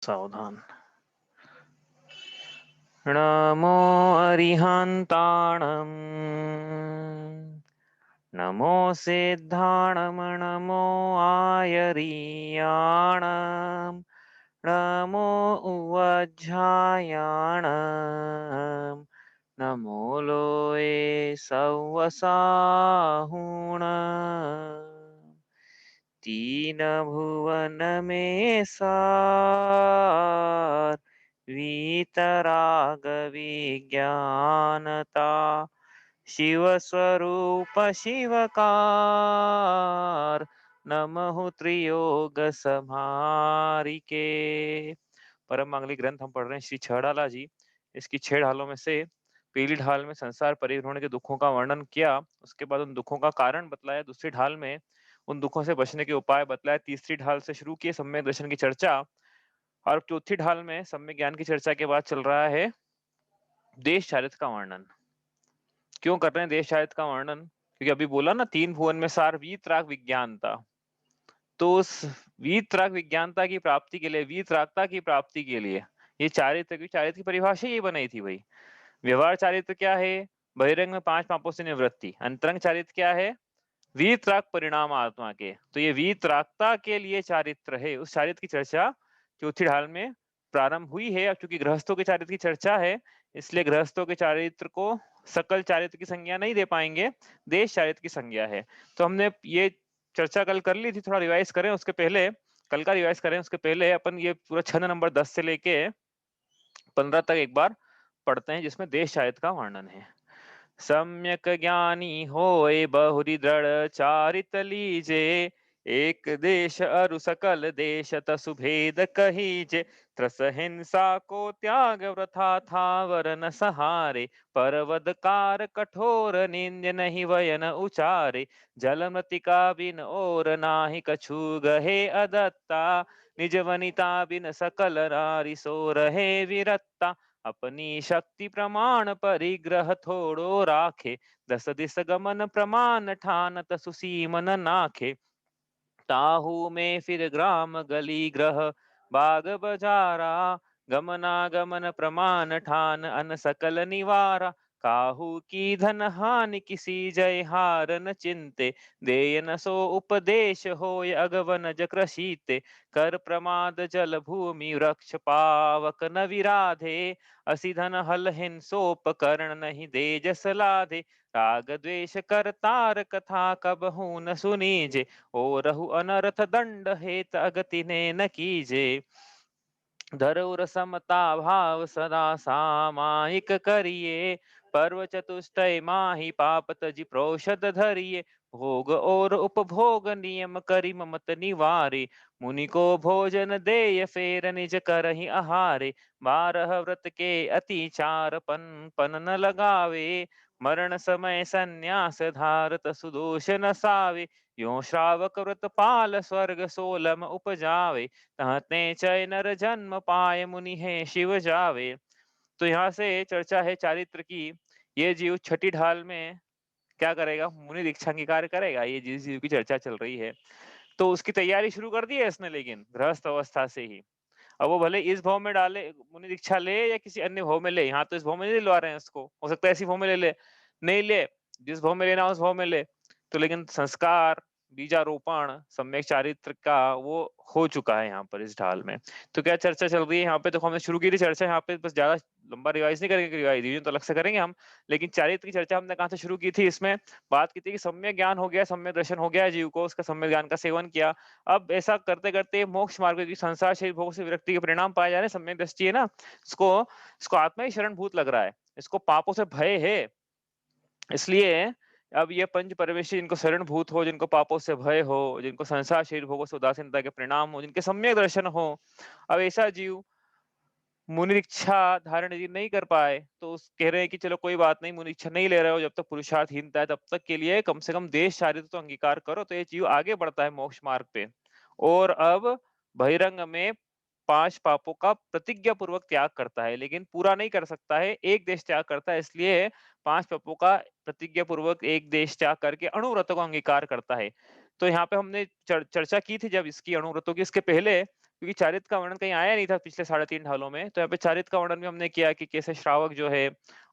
सावधान। नमो अरिहन्ताणम् नमो सिद्धाणम् नमो आयरीयाणम् नमो उवज्झायाणम् नमो लोये सव्वसाहुण तीन भुवन में सार वीतराग विज्ञानता शिव स्वरूप शिवकार नमः त्रियोग समारिके। परम मांगलिक ग्रंथ हम पढ़ रहे हैं श्री छड़ाला जी। इसकी 6 ढालों में से पहली ढाल में संसार परिभ्रमण के दुखों का वर्णन किया, उसके बाद उन दुखों का कारण बतलाया। दूसरी ढाल में उन दुखों से बचने के उपाय बतलाए। तीसरी ढाल से शुरू किए सम्यक दर्शन की चर्चा, और चौथी ढाल में सम्यक ज्ञान की चर्चा के बाद चल रहा है देश चारित्र का वर्णन। क्यों कर रहे हैं देश चारित्र का वर्णन? क्योंकि अभी बोला ना, 3 भुवन में सार वीतराग विज्ञानता। तो उस वीतराग विज्ञानता की प्राप्ति के लिए, वीतरागता की प्राप्ति के लिए ये चारित्र की परिभाषा ये बनाई थी भाई। व्यवहार चारित्र क्या है? बहिरंग में 5 पापों से निवृत्ति। अंतरंग चारित्र क्या है? वीतराग परिणाम आत्मा के। तो ये वीतरागता के लिए चारित्र है। उस चारित्र की चर्चा चौथी ढाल में प्रारंभ हुई है। अब चूंकि गृहस्थों के चारित्र की चर्चा है, इसलिए गृहस्थों के चारित्र को सकल चारित्र की संज्ञा नहीं दे पाएंगे, देश चारित्र की संज्ञा है। तो हमने ये चर्चा कल कर ली थी, थोड़ा रिवाइज करें उसके पहले। कल का रिवाइज करें उसके पहले अपन ये पूरा छंद नंबर 10 से लेके 15 तक एक बार पढ़ते हैं, जिसमें देश चारित्र का वर्णन है। सम्यक ज्ञानी होए बहुरी दृढ़ चारित लीजे, एक देश अरु सकल देश तसु भेद कहीजे। त्रस हिंसा को त्याग वृथा था वरन सहारे, परवदकार कठोर निंद्य नहीं वयन उचारे। जल मृतिका बिन और नाही कछु गहे अदत्ता, निज वनिता बिन सकल नारी सो रहे विरत्ता। अपनी शक्ति प्रमाण परिग्रह थोड़ो राखे, दस दिस गमन प्रमाण ठानत सुसीमन नाखे। ताहू में फिर ग्राम गली ग्रह बाग बजारा, गमनागमन प्रमाण ठान अन सकल निवारा। काहू की धन हानि किसी जय हार न चिंते, देय न सो उपदेश होय अगवन कृषिते। कर प्रमाद जल भूमि वृक्ष पावक न विराधे, असी धन हल हिंसोपकरण नहीं दे जस लाधे। राग द्वेष कर तार कथा कबहू न सुनीजे, ओ रहु अनर्थ दंड हेत अगति ने न कीजे। धरुर समता भाव सदा सामायिक करिए, पर्व चतुष्टय माहि पाप तजि प्रोषद धरिए। भोग और उपभोग नियम करि ममत निवारे, मुनि को भोजन देय फेर निज करहि आहारे। 12 व्रत के अति चार पन पन न लगावे, मरण समय संन्यास धारत सुदोष न सावे। यो श्रावक व्रत पाल स्वर्ग सोलम उपजावे, तहते चय नर जन्म पाए मुनि है शिव जावे। तो यहाँ से चर्चा है चारित्र की। ये जीव छठी ढाल में क्या करेगा? मुनि दीक्षा अंगीकार करेगा। ये जिस जीव की चर्चा चल रही है, तो उसकी तैयारी शुरू कर दी है इसने, लेकिन गृहस्थ अवस्था से ही। अब वो भले इस भाव में डाले, मुनि दीक्षा ले, या किसी अन्य भाव में ले। यहाँ तो इस भाव में नहीं दिलवा रहे हैं उसको, हो सकता है ऐसी भाव में ले ले, नहीं ले, जिस भाव में लेना उस भाव में ले। तो लेकिन संस्कार, बीजारोपण सम्यक चारित्र का वो हो चुका है यहाँ पर इस ढाल में। तो क्या चर्चा चल रही है यहाँ पे? तो हमने शुरू की थी चर्चा यहाँ पे, बस ज्यादा लंबा रिवाइज नहीं करेंगे, रिवाइज रिवीजन तो अलग से करेंगे हम। लेकिन चारित्र की चर्चा हमने कहाँ से शुरू की थी? इसमें बात की थी कि सम्यक ज्ञान हो गया, सम्यक दर्शन हो गया जीव को, उसका सम्यक ज्ञान का सेवन किया। अब ऐसा करते करते मोक्ष मार्ग की संसार शरीर भोग से विरक्ति के परिणाम पाए जा रहे हैं। सम्यक दृष्टि है ना, इसको इसको आत्मा ही शरण भूत लग रहा है, इसको पापों से भय है। इसलिए अब ये पंच परमेशी जिनको शरण भूत हो, जिनको पापों से भय हो, जिनको संसार शरीर भोगों से उदासीनता के परिणाम हो, जिनके सम्यक दर्शन हो, अब ऐसा जीव मुनि दीक्षा धारण यदि नहीं कर पाए, तो कह रहे हैं कि चलो कोई बात नहीं, मुनि दीक्षा नहीं ले रहे हो, जब तक पुरुषार्थहीनता है तब तक के लिए कम से कम देश चारित्र तो अंगीकार करो। तो ये जीव आगे बढ़ता है मोक्ष मार्ग पे। और अब बहिरंग में 5 पापों का प्रतिज्ञा पूर्वक त्याग करता है, लेकिन पूरा नहीं कर सकता है, एक देश त्याग करता है। इसलिए 5 पापों का प्रतिज्ञा पूर्वक एक देश त्याग करके अणुव्रतों का अंगीकार करता है। तो यहाँ पे हमने चर्चा की थी जब इसकी अणुव्रतों की। इसके पहले क्योंकि चारित्र का वर्णन कहीं आया नहीं था पिछले 3.5 ढालों में, तो यहाँ पे चारित्र का वर्णन भी हमने किया कि कैसे श्रावक जो है,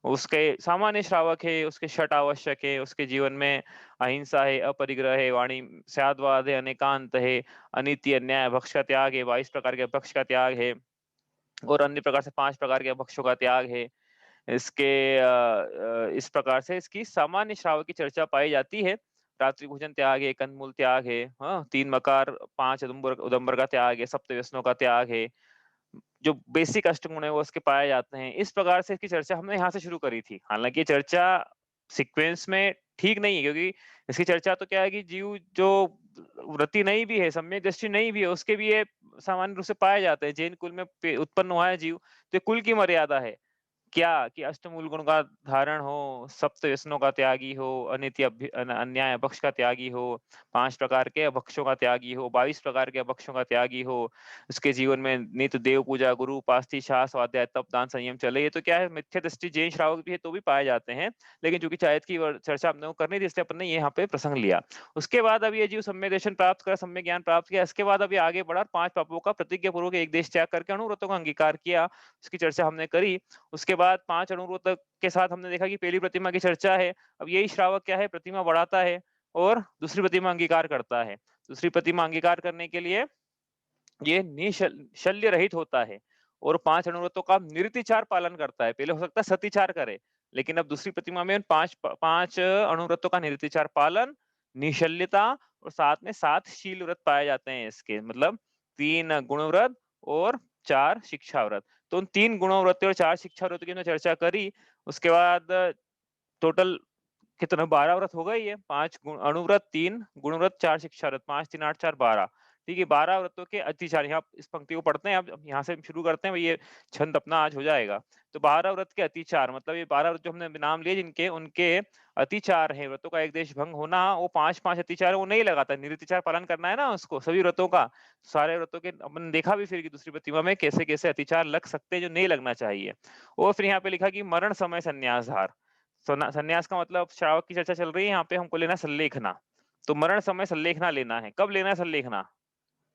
उसके सामान्य श्रावक है, उसके षट आवश्यक है, उसके जीवन में अहिंसा है, अपरिग्रह है, वाणी स्याद्वाद है, अनेकांत है, अनीति, अन्याय, भक्ष का त्याग है, 22 प्रकार के भक्ष का त्याग है और अन्य प्रकार से 5 प्रकार के भक्षों का त्याग है। इसके इस प्रकार से इसकी सामान्य श्रावक की चर्चा पाई जाती है। रात्रि भोजन त्याग है, कंदमूल त्याग है, हाँ, 3 मकार, 5 उदुम्बर उदंबर का त्याग है, सप्त व्यसनों का त्याग है। जो बेसिक अष्टगुण है वो उसके पाए जाते हैं। इस प्रकार से इसकी चर्चा हमने यहाँ से शुरू करी थी। हालाँकि ये चर्चा सीक्वेंस में ठीक नहीं है, क्योंकि इसकी चर्चा तो क्या है कि जीव जो व्रती नहीं भी है, सम्यक दृष्टि नहीं भी है, उसके भी ये सामान्य रूप से पाए जाते हैं। जैन कुल में उत्पन्न हुआ है जीव, तो ये कुल की मर्यादा है। क्या कि अष्टमूल गुण का धारण हो, सप्त व्यसनों का त्यागी हो, अनित्य अन्याय पक्ष का त्यागी हो, 5 प्रकार के अभक्षों का त्यागी हो, 22 प्रकार के अभक्षों का त्यागी हो, उसके जीवन में नित्य देव पूजा, गुरु उपासना, शास्त्र, स्वाध्याय, तप, दान, संयम चले। ये तो क्या है, मिथ्या दृष्टि जैन श्रावक भी है तो भी पाए जाते हैं। लेकिन चूंकि चायत की चर्चा हमने को करनी थी, इसलिए अपन ने यहाँ पे प्रसंग लिया। उसके बाद अब ये जीव सम्यक दर्शन प्राप्त कर, सम्यक ज्ञान प्राप्त किया। इसके बाद अभी आगे बढ़ा, 5 पापों का प्रतिज्ञा पूर्वक एक देश त्याग करके अनुव्रतों का अंगीकार किया। उसकी चर्चा हमने करी। उसके बाद 5 अनुव्रत के साथ हमने देखा कि पहली प्रतिमा की चर्चा है। अब यही श्रावक क्या है, प्रतिमा बढ़ाता है और दूसरी प्रतिमा अंगीकार करता है। दूसरी प्रतिमा अंगीकार करने के लिए ये शल्य रहित होता है और 5 अनुव्रतों का निर्तिचार पालन करता है। पहले हो सकता है सतिचार करे, लेकिन अब दूसरी प्रतिमा में 5 अनुव्रतों का निर्तिचार पालन, निशल्यता और साथ में 7 शील व्रत पाए जाते हैं इसके। मतलब 3 गुण व्रत और 4 शिक्षा व्रत। तो उन 3 गुणों व्रत और 4 शिक्षा व्रत की हमने चर्चा करी। उसके बाद टोटल कितना 12 व्रत हो गए ये, 5 अणुव्रत, 3 गुणव्रत, 4 शिक्षा व्रत, 5 3 8 4 12। ठीक है, 12 व्रतों के अतिचार, यहाँ इस पंक्ति को पढ़ते हैं। अब यहाँ से शुरू करते हैं भाई, ये छंद अपना आज हो जाएगा। तो 12 व्रत के अतिचार मतलब ये 12 व्रत जो हमने नाम लिए जिनके, उनके अतिचार है, व्रतों का एक देश भंग होना, वो 5-5 अतिचार वो नहीं लगाता। निरतिचार पालन करना है ना उसको, सभी व्रतों का। सारे व्रतों के अपन देखा भी फिर की दूसरी प्रतिमा में कैसे कैसे अतिचार लग सकते हैं जो नहीं लगना चाहिए। और फिर यहाँ पे लिखा कि मरण समय संन्यासधार। संन्यास का मतलब श्रावक की चर्चा चल रही है, यहाँ पे हमको लेना सल्लेखना। तो मरण समय सल्लेखना लेना है। कब लेना है सल्लेखना,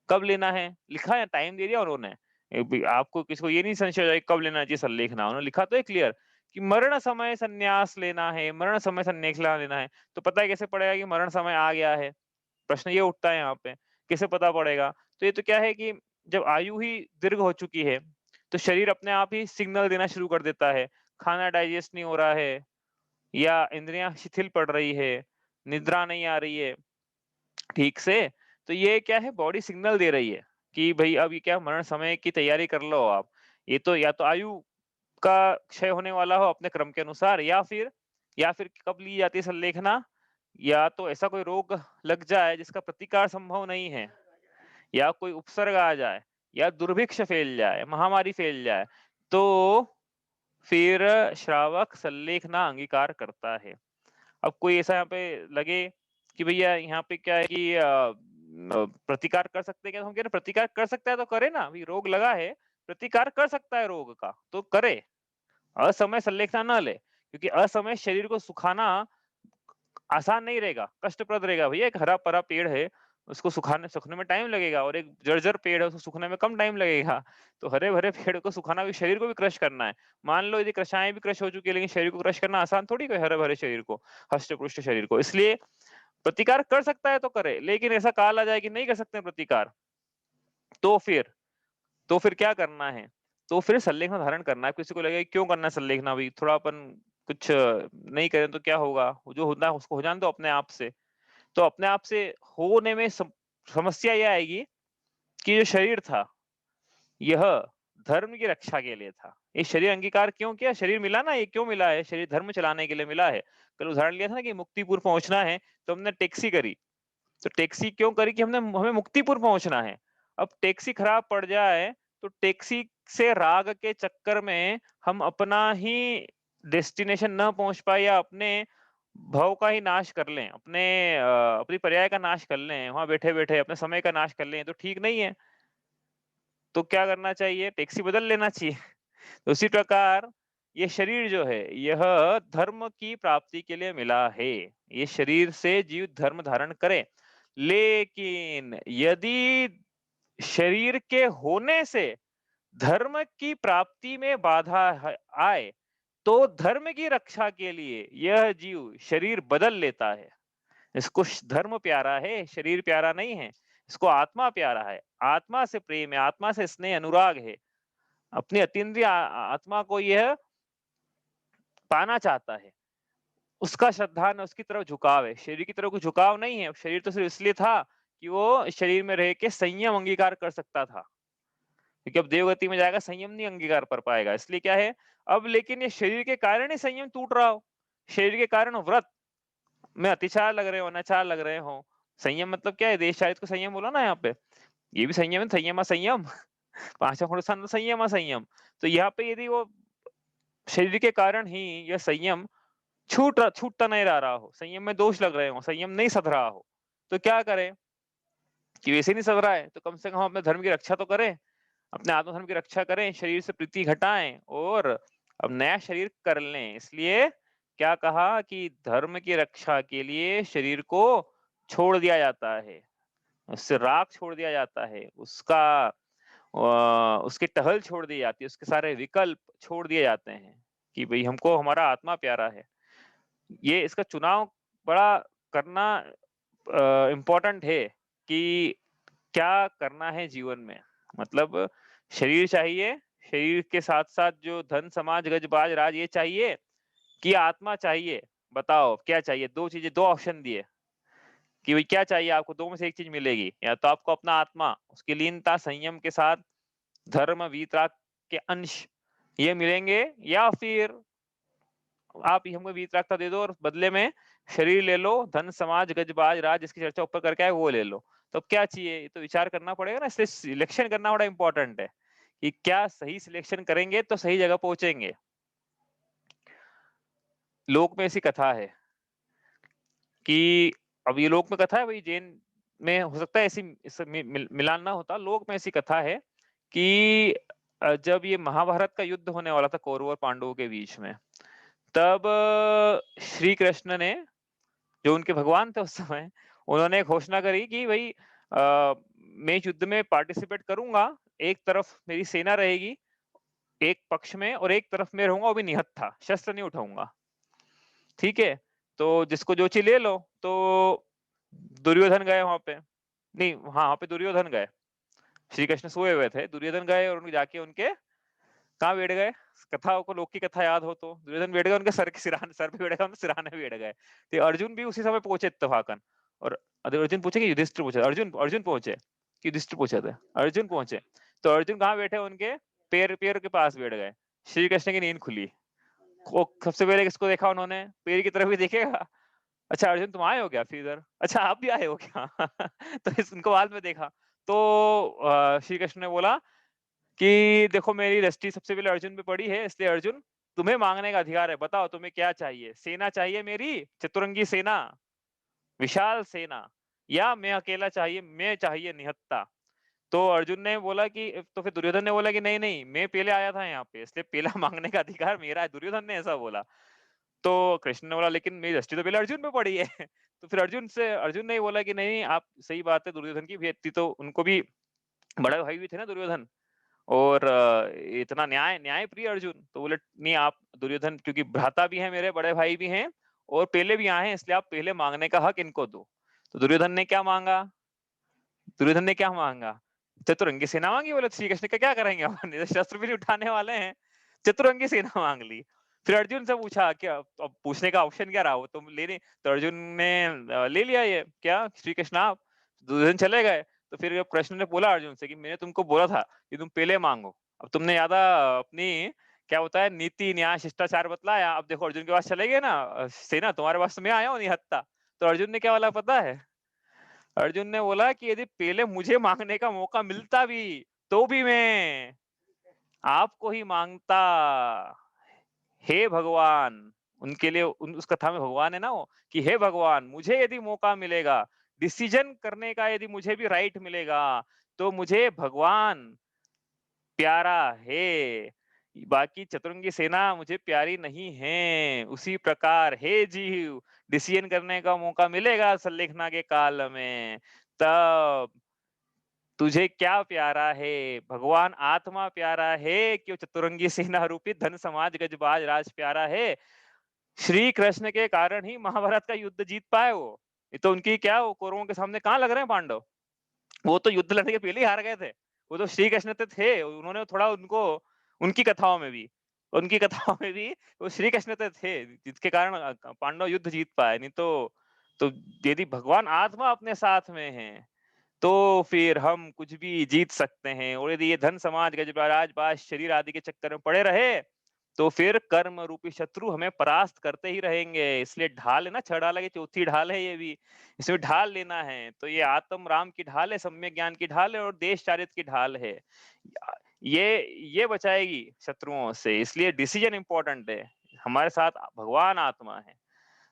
कब लेना है, लिखा है, टाइम दे दिया उन्होंने। आपको किसी को ये नहीं संशय हो जाए कब लेना चाहिए सल्लेखना, उन्होंने लिखा तो है क्लियर कि मरण समय संन्यास लेना है, मरण समय सन्यास लेना है। तो पता है कैसे पड़ेगा कि मरण समय आ गया है, प्रश्न ये उठता है यहाँ पे, कैसे पता पड़ेगा। तो ये तो क्या है कि जब आयु ही दीर्घ हो चुकी है, तो शरीर अपने आप ही सिग्नल देना शुरू कर देता है। खाना डाइजेस्ट नहीं हो रहा है, या इंद्रियां शिथिल पड़ रही है, निद्रा नहीं आ रही है ठीक से, तो ये क्या है, बॉडी सिग्नल दे रही है कि भाई अब ये क्या, मरण समय की तैयारी कर लो आप। ये तो या तो आयु का क्षय होने वाला हो अपने क्रम के अनुसार, या फिर कब ली जाती है संलेखना, या तो ऐसा कोई रोग लग जाए जिसका प्रतिकार संभव नहीं है, या कोई उपसर्ग आ जाए, या दुर्भिक्ष फैल जाए, महामारी फैल जाए, तो फिर श्रावक सल्लेखना अंगीकार करता है। अब कोई ऐसा यहाँ पे लगे कि भैया यहाँ पे क्या है कि प्रतिकार कर सकते हैं क्या, तो हम कह रहे हैं प्रतिकार कर सकता है तो करे ना। अभी रोग लगा है, प्रतिकार कर सकता है रोग का तो करे, असमय सल्लेखना ना ले, क्योंकि असमय शरीर को सुखाना आसान नहीं रहेगा, कष्टप्रद रहेगा। भैया एक हरा भरा पेड़ है, उसको सूखने में टाइम लगेगा, और एक जर्जर पेड़ है, उसको सूखने में कम टाइम लगेगा। तो हरे भरे पेड़ को सुखाना भी, शरीर को भी क्रश करना है। मान लो यदि कृषाएं भी क्रश हो चुकी है, लेकिन शरीर को क्रश करना आसान थोड़ी कोई हरे भरे शरीर को, हष्ट पुष्ट शरीर को। इसलिए प्रतिकार कर सकता है तो करे, लेकिन ऐसा काल आ जाए कि नहीं कर सकते प्रतिकार, तो फिर तो फिर क्या करना है, तो फिर सल्लेखना धारण करना है। किसी को लगेगा क्यों करना है सल्लेखना, भाई थोड़ा अपन कुछ नहीं करें तो क्या होगा, जो होना है उसको हो जाने दो अपने आप से। तो अपने आप से होने में समस्या ये आएगी कि जो शरीर था, यह धर्म की रक्षा के लिए था। ये शरीर अंगीकार क्यों किया, शरीर मिला ना, ये क्यों मिला है, शरीर धर्म चलाने के लिए मिला है। कल उदाहरण लिया था ना कि मुक्तिपुर पहुंचना है, तो हमने टैक्सी करी। तो टैक्सी क्यों करी कि हमें मुक्तिपुर पहुंचना है। अब टैक्सी खराब पड़ जाए, तो टैक्सी से राग के चक्कर में हम अपना ही डेस्टिनेशन न पहुंच पाए, या अपने भव का ही नाश कर लें, अपनी पर्याय का नाश कर लें, वहां बैठे बैठे अपने समय का नाश कर लें, तो ठीक नहीं है। तो क्या करना चाहिए, टैक्सी बदल लेना चाहिए। तो उसी प्रकार ये शरीर जो है, यह धर्म की प्राप्ति के लिए मिला है। ये शरीर से जीव धर्म धारण करे, लेकिन यदि शरीर के होने से धर्म की प्राप्ति में बाधा आए तो धर्म की रक्षा के लिए यह जीव शरीर बदल लेता है। इसको धर्म प्यारा है, शरीर प्यारा नहीं है। इसको आत्मा प्यारा है, आत्मा से प्रेम है, आत्मा से स्नेह अनुराग है। अपनी अतीन्द्रिय आत्मा को यह पाना चाहता है। उसका श्रद्धा न उसकी तरफ झुकाव है, शरीर की तरफ कोई झुकाव नहीं है। शरीर तो सिर्फ इसलिए था कि वो शरीर में रह के संयम अंगीकार कर सकता था, क्योंकि अब देवगति में जाएगा संयम नहीं अंगीकार कर पाएगा। इसलिए क्या है, अब लेकिन ये शरीर के कारण ही संयम टूट रहा हो। शरीर के कारण व्रत में अतिचार लग रहे हो, अनाचार लग रहे हो। संयम मतलब क्या है, देश शायद को संयम बोला ना यहाँ पे, ये भी संयम है, संयम संयम पांचवा खंड संयम संयम। तो यहाँ पे यदि वो शरीर के कारण ही यह संयम छूटता नहीं रहा हो, संयम में दोष लग रहे हो, संयम नहीं सध रहा हो, तो क्या करें कि वैसे नहीं सध रहा है तो कम से कम हम अपने धर्म की रक्षा तो करें, अपने आत्मधर्म की रक्षा करें, शरीर से प्रीति घटाएं और अब नया शरीर कर लें। इसलिए क्या कहा कि धर्म की रक्षा के लिए शरीर को छोड़ दिया जाता है, उससे राख छोड़ दिया जाता है, उसकी टहल छोड़ दी जाती है, उसके सारे विकल्प छोड़ दिए जाते हैं कि भाई हमको हमारा आत्मा प्यारा है। ये इसका चुनाव बड़ा करना इम्पोर्टेंट है कि क्या करना है जीवन में। मतलब शरीर चाहिए, शरीर के साथ-साथ जो धन, समाज, गज-बाज, राज ये चाहिए कि आत्मा चाहिए? बताओ क्या चाहिए? 2 चीज़ें, 2 ऑप्शन दिए कि भाई क्या चाहिए आपको? 2 में से 1 चीज़ मिलेगी। या तो आपको अपना आत्मा, उसकी लीनता, संयम के साथ धर्म, वीतराग के अंश ये मिलेंगे, या फिर आप ही हमको वीतरागता दे दो और बदले में शरीर ले लो, धन, समाज, गज-बाज, राज जिसकी चर्चा ऊपर करके आए वो ले लो। तो अब क्या चाहिए? ये तो विचार करना पड़ेगा ना, इसलिए सिलेक्शन करना बड़ा इम्पोर्टेंट है कि क्या सही सिलेक्शन करेंगे तो सही जगह पहुँचेंगे। लोक में ऐसी कथा है कि अब ये लोक में कथा है, वही जैन में हो सकता है ऐसी इस मिलान ना होता। लोक में ऐसी कथा है कि जब ये महाभारत का युद्ध होने वाला था कौरव और पांडवों के बीच में, तब श्री कृष्ण ने, जो उनके भगवान थे उस समय, उन्होंने घोषणा करी कि भई मैं इस युद्ध में पार्टिसिपेट करूँगा। एक तरफ मेरी सेना रहेगी, एक पक्ष में, और एक तरफ मैं रहूँगा, वो भी निहत्था, शस्त्र नहीं उठाऊँगा। ठीक है? तो जिसको जो चाहिए ले लो। तो दुर्योधन गए वहाँ पे। नहीं, हाँ, वहाँ पे दुर्योधन गए। श्री कृष्ण सोए हुए थे, दुर्योधन गए और उन्हें जाके उनके कहाँ बैठ गए? कथा को लोक की कथा याद हो तो दुर्योधन बैठ गए उनके सर के सिरहाने, सर पे बैठ गए, उनके सिरहाने पे बैठ गए। तो अर्जुन भी उसी समय पहुंचे इत्तेफाकन। और अर्जुन पूछे कि युधिष्ठिर पहुंचे, अर्जुन अर्जुन पहुंचे कि युधिष्ठिर पहुंचे थे, अर्जुन पहुंचे। तो अर्जुन कहाँ बैठे, उनके पैर पैर के पास बैठ गए। श्री कृष्ण की नींद खुली। वो सबसे पहले किसको देखा उन्होंने? पैर की तरफ ही देखेगा। अच्छा अर्जुन तुम आए हो क्या फिर इधर? अच्छा आप भी आए हो क्या? तो इनको बाद में देखा। तो श्री कृष्ण ने बोला कि देखो मेरी दृष्टि सबसे पहले अर्जुन पे पड़ी है, इसलिए अर्जुन तुम्हें मांगने का अधिकार है। बताओ तुम्हें क्या चाहिए? सेना चाहिए मेरी, चतुरंगी सेना, विशाल सेना, या मैं अकेला चाहिए, मैं चाहिए निहत्था। तो अर्जुन ने बोला कि तो फिर दुर्योधन ने बोला कि नहीं नहीं मैं पहले आया था यहाँ पे, इसलिए पहला मांगने का अधिकार मेरा है। दुर्योधन ने ऐसा बोला। तो कृष्ण ने बोला लेकिन मेरी दृष्टि तो पहले अर्जुन पे पड़ी है। तो फिर अर्जुन ने ही बोला कि नहीं आप सही बात है, दुर्योधन की भी थी तो उनको भी बड़े भाई भी थे ना दुर्योधन, और इतना न्याय प्रिय अर्जुन। तो बोले नहीं आप दुर्योधन क्योंकि भ्राता भी हैं मेरे, बड़े भाई भी हैं और पहले भी आए हैं, इसलिए आप पहले मांगने का हक इनको दो। तो दुर्योधन ने क्या मांगा? दुर्योधन ने क्या मांगा? चतुरंगी सेना मांगी। बोले श्री कृष्ण का क्या करेंगे अपन, ये शस्त्र भी नहीं उठाने वाले हैं, चतुरंगी सेना मांग ली। फिर अर्जुन से पूछा क्या, अब पूछने का ऑप्शन क्या रहा, वो तुम ले नहीं। तो अर्जुन ने ले लिया ये क्या श्री कृष्ण आप। दुर्योधन चले गए। तो फिर कृष्ण ने बोला अर्जुन से कि मैंने तुमको बोला था कि तुम पहले मांगो, अब तुमने ज्यादा अपनी क्या होता है नीति न्याय शिष्टाचार बतलाया, अब देखो अर्जुन के पास चले गए ना सेना, तुम्हारे पास तो मैं आया हूँ निहत्था। तो अर्जुन ने क्या बोला पता है? अर्जुन ने बोला कि यदि पहले मुझे मांगने का मौका मिलता भी तो भी मैं आपको ही मांगता। हे भगवान, उनके लिए उस कथा में भगवान है ना वो, कि हे भगवान मुझे यदि मौका मिलेगा, डिसीजन करने का यदि मुझे भी राइट मिलेगा, तो मुझे भगवान प्यारा है, बाकी चतुरंगी सेना मुझे प्यारी नहीं है। उसी प्रकार हे जीव, डिसीजन करने का मौका मिलेगा संलेखना के काल में, तब तुझे क्या प्यारा है, भगवान आत्मा प्यारा है, क्यों चतुरंगी सेना रूपी धन समाज गजबाज राज प्यारा है। श्री कृष्ण के कारण ही महाभारत का युद्ध जीत पाए वो। ये तो उनकी क्या, वो कौरवों के सामने कहाँ लग रहे हैं पांडव। वो तो युद्ध लड़ने के पहले ही हार गए थे। वो तो श्री कृष्ण तो थे, उन्होंने थोड़ा उनको, उनकी कथाओं में भी, वो श्री कृष्ण तो थे, जिसके कारण पांडव युद्ध जीत पाए। नहीं तो यदि भगवान आत्मा अपने साथ में है, तो फिर हम कुछ भी जीत सकते हैं। और यदि ये धन समाज गजराज बाज शरीर आदि के चक्कर में पड़े रहे, तो फिर कर्म रूपी शत्रु हमें परास्त करते ही रहेंगे। इसलिए ढाल है ना, छह ढाल की चौथी ढाल है ये भी, इसमें ढाल लेना है। तो ये आत्म राम की ढाल है, सम्यक ज्ञान की ढाल है, और देश चारित्र की ढाल है। ये ये बचाएगी शत्रुओं से। इसलिए डिसीजन इंपॉर्टेंट है। हमारे साथ भगवान आत्मा है,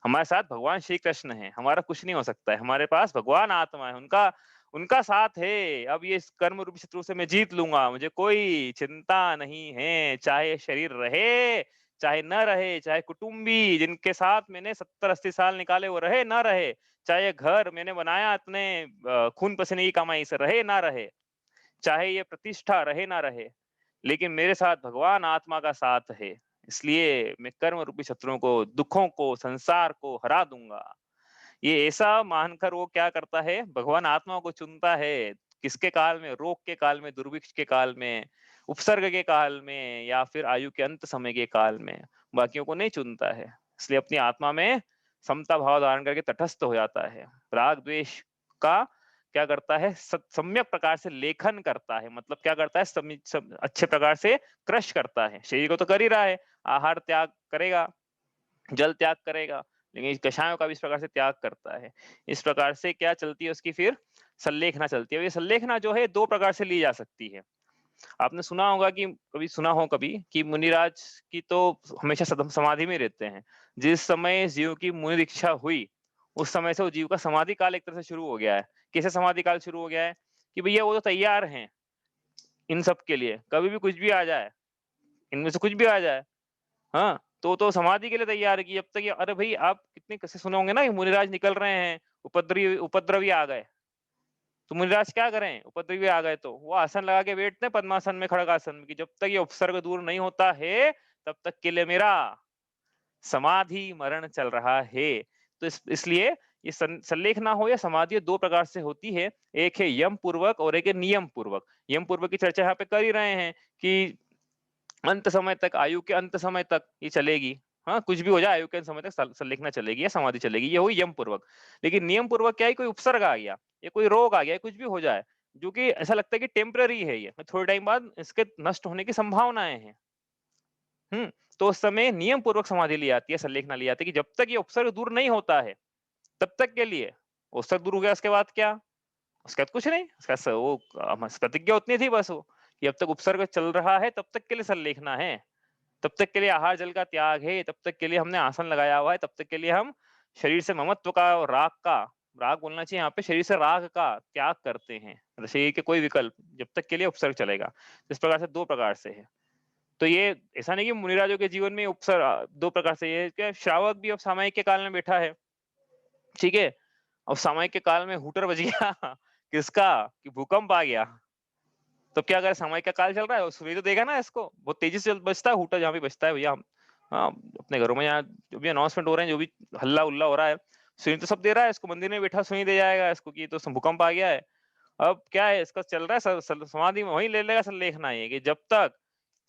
हमारे साथ भगवान श्री कृष्ण है, हमारा कुछ नहीं हो सकता है। हमारे पास भगवान आत्मा है, उनका उनका साथ है। अब ये कर्म रूपी शत्रु से मैं जीत लूंगा, मुझे कोई चिंता नहीं है। चाहे शरीर रहे, चाहे न रहे, चाहे कुटुंबी जिनके साथ मैंने 70-80 साल निकाले वो रहे ना रहे, चाहे घर मैंने बनाया इतने खून पसीने की कमाई से, रहे ना रहे, चाहे ये प्रतिष्ठा रहे ना रहे, लेकिन मेरे साथ भगवान आत्मा का साथ है। इसलिए मैं कर्म रूपी शत्रुओं को, दुखों को, संसार को हरा दूंगा। ये ऐसा मानकर वो क्या करता है, भगवान आत्मा को चुनता है। किसके काल में, रोग के काल में, दुर्भिक्ष के काल में, उपसर्ग के काल में, या फिर आयु के अंत समय के काल में, बाकियों को नहीं चुनता है। इसलिए अपनी आत्मा में समता भाव धारण करके तटस्थ हो जाता है। राग द्वेष का क्या करता है, सम्यक प्रकार से लेखन करता है। मतलब क्या करता है, अच्छे प्रकार से क्रश करता है। शरीर को तो कर ही रहा है, आहार त्याग करेगा, जल त्याग करेगा, लेकिन इस कषायों का भी इस प्रकार से त्याग करता है। इस प्रकार से क्या चलती है उसकी फिर संलेखना चलती है। ये संलेखना जो है दो प्रकार से ली जा सकती है। आपने सुना होगा कि, कभी सुना हो कभी, कि मुनिराज की तो हमेशा समाधि में रहते हैं। जिस समय जीव की मुनि दीक्षा हुई, उस समय से वो जीव का समाधि काल एक तरह से शुरू हो गया है। कैसे समाधि काल शुरू हो गया है, कि भैया वो तो तैयार हैं इन सब के लिए, कभी भी कुछ भी आ जाए, इनमें से कुछ भी आ जाए। हाँ, तो समाधि के लिए तैयार है कि जब तक ये, अरे भाई आप कितने किस्से सुने होंगे ना, कि मुनिराज निकल रहे हैं, उपद्रवी आ गए, तो मुनिराज क्या करें, उपद्रवी आ गए तो वो आसन लगा के बैठते हैं पद्मासन में, खड़गासन में, कि जब तक ये उपसर्ग दूर नहीं होता है, तब तक के लिए मेरा समाधि मरण चल रहा है। तो इसलिए ये संलेखना हो या समाधि, ये दो प्रकार से होती है। एक है यम पूर्वक और एक है नियम पूर्वक। यम पूर्वक की चर्चा यहाँ पे कर ही रहे हैं कि अंत समय तक, आयु के अंत समय तक ये चलेगी। हाँ, कुछ भी हो जाए, आयु के अंत समय तक संलेखना चलेगी या समाधि चलेगी, ये हुई यम पूर्वक। लेकिन नियम पूर्वक क्या है, कोई उपसर्ग आ गया या कोई रोग आ गया, कुछ भी हो जाए, जो कि ऐसा लगता है कि टेम्पररी है, ये थोड़े टाइम बाद इसके नष्ट होने की संभावनाएं हैं। तो उस समय नियम पूर्वक समाधि ली जाती है, संलेखना ली जाती है, कि जब तक ये उपसर्ग दूर नहीं होता है, तब तक के लिए। उपसर्ग दूर हो गया, उसके बाद क्या, उसके बाद कुछ नहीं, वो प्रतिज्ञा उतनी थी बस, वो कि जब तक उपसर्ग चल रहा है तब तक के लिए संलेखना है, तब तक के लिए आहार जल का त्याग है, तब तक के लिए हमने आसन लगाया हुआ है, तब तक के लिए हम शरीर से ममत्व का और राग का, राग बोलना चाहिए यहाँ पे, शरीर से राग का त्याग करते हैं। मतलब शरीर के कोई विकल्प, जब तक के लिए उपसर्ग चलेगा। इस प्रकार से दो प्रकार से है। तो ये ऐसा नहीं कि मुनिराजों के जीवन में उपसर्ग दो प्रकार से, ये क्या श्रावक भी अब सामयिक के काल में बैठा है, ठीक है, अब सामयिक के काल में हुटर बज गया किसका, कि भूकंप आ गया, तो क्या अगर समय का काल चल रहा है, सूर्य तो देगा ना इसको, बहुत तेजी से बजता है हुटर, जहाँ भी बजता है भैया हम, हाँ, अपने घरों में यहाँ जो भी अनाउंसमेंट हो रहे हैं, जो भी हल्ला उल्ला हो रहा है, सुनी तो सब दे रहा है इसको, मंदिर में बैठा सुनी दे जाएगा इसको कि तो भूकंप आ गया है। अब क्या है, इसका चल रहा है समाधि में, वही ले लेगा संलेखना है कि जब तक